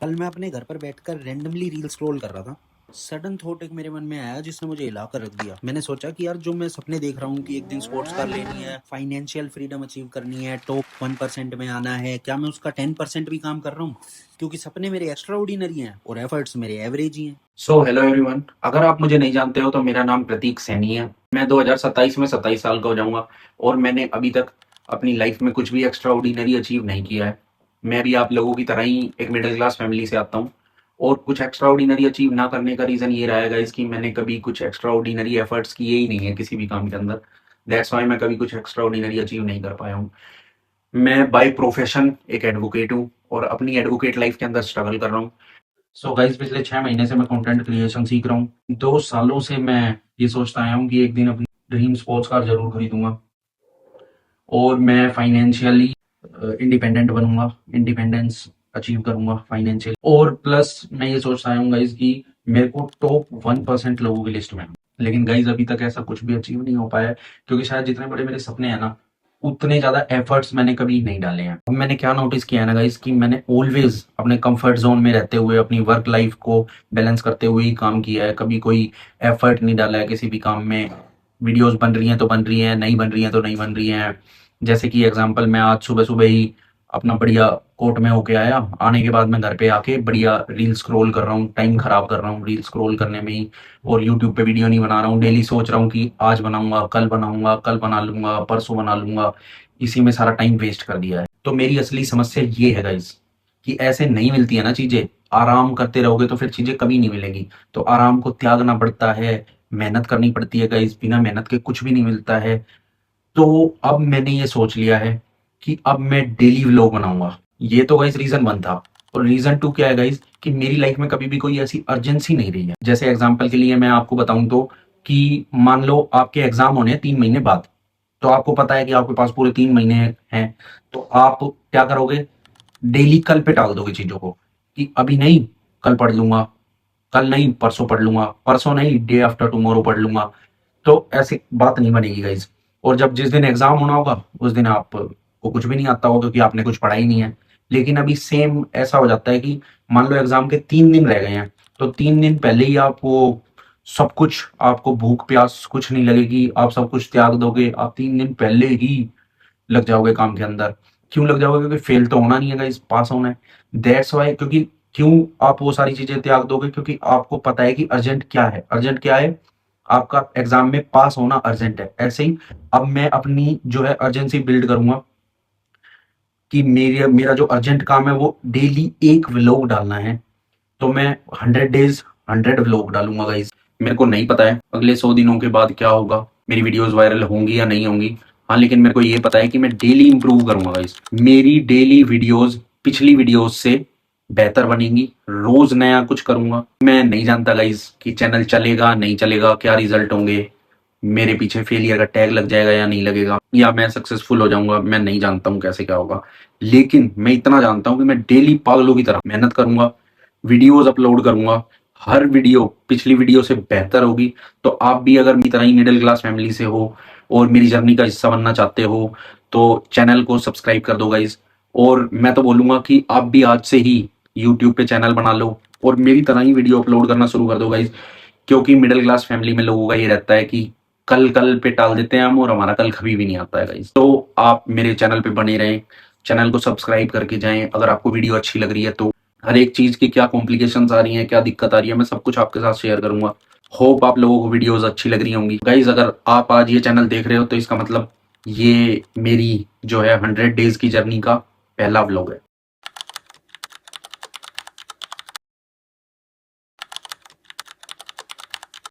कल मैं अपने घर पर बैठकर रैंडमली रील स्क्रॉल कर रहा था। सडन थॉट एक मेरे मन में आया जिसने मुझे हिला कर रख दिया। मैंने सोचा कि यार जो मैं सपने देख रहा हूँ कि एक दिन स्पोर्ट्स कार लेनी है, फाइनेंशियल फ्रीडम अचीव करनी है, टॉप 1% में आना है, क्या मैं उसका 10% भी काम कर रहा हूँ? क्योंकि सपने मेरे एक्स्ट्रा ऑर्डिनरी हैं और एफर्ट्स मेरे एवरेज ही हैं। सो हेलो एवरीवन, अगर आप मुझे नहीं जानते हो तो मेरा नाम प्रतीक सैनी है। मैं 2027 में 27 साल का हो जाऊंगा और मैंने अभी तक अपनी लाइफ में कुछ भी एक्स्ट्रा ऑर्डिनरी अचीव नहीं किया है। मैं भी आप लोगों की तरह ही एक मिडिल क्लास फैमिली से आता हूँ और कुछ एक्स्ट्रा ऑर्डिनरी अचीव ना करने का रीज़न ये रहेगा इसकी मैंने कभी कुछ एक्स्ट्रा ऑर्डिनरी एफर्ट्स किए ही नहीं है किसी भी काम के अंदर। दैट्स वाई मैं कभी कुछ एक्स्ट्रा ऑर्डिनरी अचीव नहीं कर पाया हूँ। मैं बाय प्रोफेशन एक एडवोकेट हूँ और अपनी एडवोकेट लाइफ के अंदर स्ट्रगल कर रहा हूँ। सो गाइज पिछले 6 महीने से मैं कंटेंट क्रिएशन सीख रहा हूँ। 2 सालों से मैं ये सोचता आया हूँ कि एक दिन अपनी ड्रीम स्पोर्ट्स कार जरूर खरीदूंगा और मैं फाइनेंशियली इंडिपेंडेंट बनूंगा, इंडिपेंडेंस अचीव करूंगा फाइनेंशियल। और प्लस मैं ये सोचता आया हूँ गाइज कि मेरे को टॉप 1% लोगों की लिस्ट में हूँ। लेकिन गाइज अभी तक ऐसा कुछ भी अचीव नहीं हो पाया है क्योंकि शायद जितने बड़े मेरे सपने हैं ना उतने ज्यादा एफर्ट्स मैंने कभी नहीं डाले हैं। अब मैंने क्या नोटिस किया है ना गाइस कि मैंने ऑलवेज अपने कंफर्ट जोन में रहते हुए अपनी वर्क लाइफ को बैलेंस करते हुए ही काम किया है। कभी कोई एफर्ट नहीं डाला है किसी भी काम में। वीडियोस बन रही हैं तो बन रही हैं, नहीं बन रही हैं तो नहीं बन रही हैं। जैसे कि एग्जांपल मैं आज सुबह सुबह ही अपना बढ़िया कोर्ट में होके आया, आने के बाद मैं घर पे आके बढ़िया रील स्क्रॉल कर रहा हूँ, टाइम खराब कर रहा हूँ रील स्क्रॉल करने में ही। और यूट्यूब पे वीडियो नहीं बना रहा हूँ। डेली सोच रहा हूँ कि आज बनाऊंगा, कल बना लूंगा, परसों बना लूंगा। इसी में सारा टाइम वेस्ट कर दिया है। तो मेरी असली समस्या ये है गाइस कि ऐसे नहीं मिलती है ना चीजें। आराम करते रहोगे तो फिर चीजें कभी नहीं मिलेंगी। तो आराम को त्यागना पड़ता है, मेहनत करनी पड़ती है गाइस। बिना मेहनत के कुछ भी नहीं मिलता है। तो अब मैंने ये सोच लिया है कि अब मैं डेली व्लॉग बनाऊंगा। ये तो गाइस रीजन 1 था। और रीजन 2 क्या है गाइस कि मेरी लाइफ में कभी भी कोई ऐसी अर्जेंसी नहीं रही है। जैसे एग्जांपल के लिए मैं आपको बताऊं तो कि मान लो आपके एग्जाम होने हैं 3 महीने बाद। तो आपको पता है कि आपके पास पूरे 3 महीने हैं। तो आप क्या करोगे? डेली कल पे टाल दोगे चीजों को कि अभी नहीं, कल पढ़ लूंगा, कल नहीं परसों पढ़ लूंगा, परसों नहीं डे आफ्टर टुमारो पढ़ लूंगा। तो ऐसी बात नहीं बनेगी गाइज। और जब जिस दिन एग्जाम होना होगा उस दिन आपको कुछ भी नहीं आता होगा क्योंकि आपने कुछ पढ़ा ही नहीं है। लेकिन अभी सेम ऐसा हो जाता है कि मान लो एग्जाम के 3 दिन रह गए हैं तो 3 दिन पहले ही आप वो सब कुछ, आपको भूख प्यास कुछ नहीं लगेगी, आप सब कुछ त्याग दोगे। आप 3 दिन पहले ही लग जाओगे काम के अंदर। क्यों लग जाओगे? क्योंकि फेल तो होना नहीं है गाइस, पास होना है। That's why. क्योंकि क्यों आप वो सारी चीजें त्याग दोगे? क्योंकि आपको पता है कि अर्जेंट क्या है। अर्जेंट क्या है? आपका एग्जाम में पास होना अर्जेंट है। ऐसे ही अब मैं अपनी जो है अर्जेंसी बिल्ड करूंगा कि मेरा जो अर्जेंट काम है वो डेली एक व्लॉग डालना है। तो मैं 100 डेज 100 व्लॉग डालूंगा गाइज। मेरे को नहीं पता है अगले 100 दिनों के बाद क्या होगा, मेरी वीडियोस वायरल होंगी या नहीं होंगी। हाँ, लेकिन मेरे को ये पता है कि मैं डेली इंप्रूव करूंगा गाइज। मेरी डेली वीडियोस पिछली वीडियोस से बेहतर बनेंगी। रोज नया कुछ करूंगा। मैं नहीं जानता गाइज कि चैनल चलेगा नहीं चलेगा, क्या रिजल्ट होंगे, मेरे पीछे फेलियर का टैग लग जाएगा या नहीं लगेगा, या मैं सक्सेसफुल हो जाऊंगा। मैं नहीं जानता हूँ कैसे क्या होगा। लेकिन मैं इतना जानता हूँ कि मैं डेली पागलों की तरह मेहनत करूंगा, वीडियोस अपलोड करूंगा। हर वीडियो पिछली वीडियो से बेहतर होगी। तो आप भी अगर मेरी तरह ही मिडिल क्लास फैमिली से हो और मेरी जर्नी का हिस्सा बनना चाहते हो तो चैनल को सब्सक्राइब कर दो गाइज। और मैं तो बोलूंगा कि आप भी आज से ही यूट्यूब पे चैनल बना लो और मेरी तरह ही वीडियो अपलोड करना शुरू कर दो गाइज। क्योंकि मिडिल क्लास फैमिली में लोगों का ये रहता है कि कल कल पे टाल देते हैं हम और हमारा कल कभी भी नहीं आता है गाइज। तो आप मेरे चैनल पे बने रहें, चैनल को सब्सक्राइब करके जाएं। अगर आपको वीडियो अच्छी लग रही है तो हर एक चीज की क्या कॉम्प्लिकेशंस आ रही हैं, क्या दिक्कत आ रही है, मैं सब कुछ आपके साथ शेयर करूंगा। होप आप लोगों को वीडियोस अच्छी लग रही होंगी गाइज। अगर आप आज ये चैनल देख रहे हो तो इसका मतलब ये मेरी जो है 100 डेज की जर्नी का पहला व्लॉग है।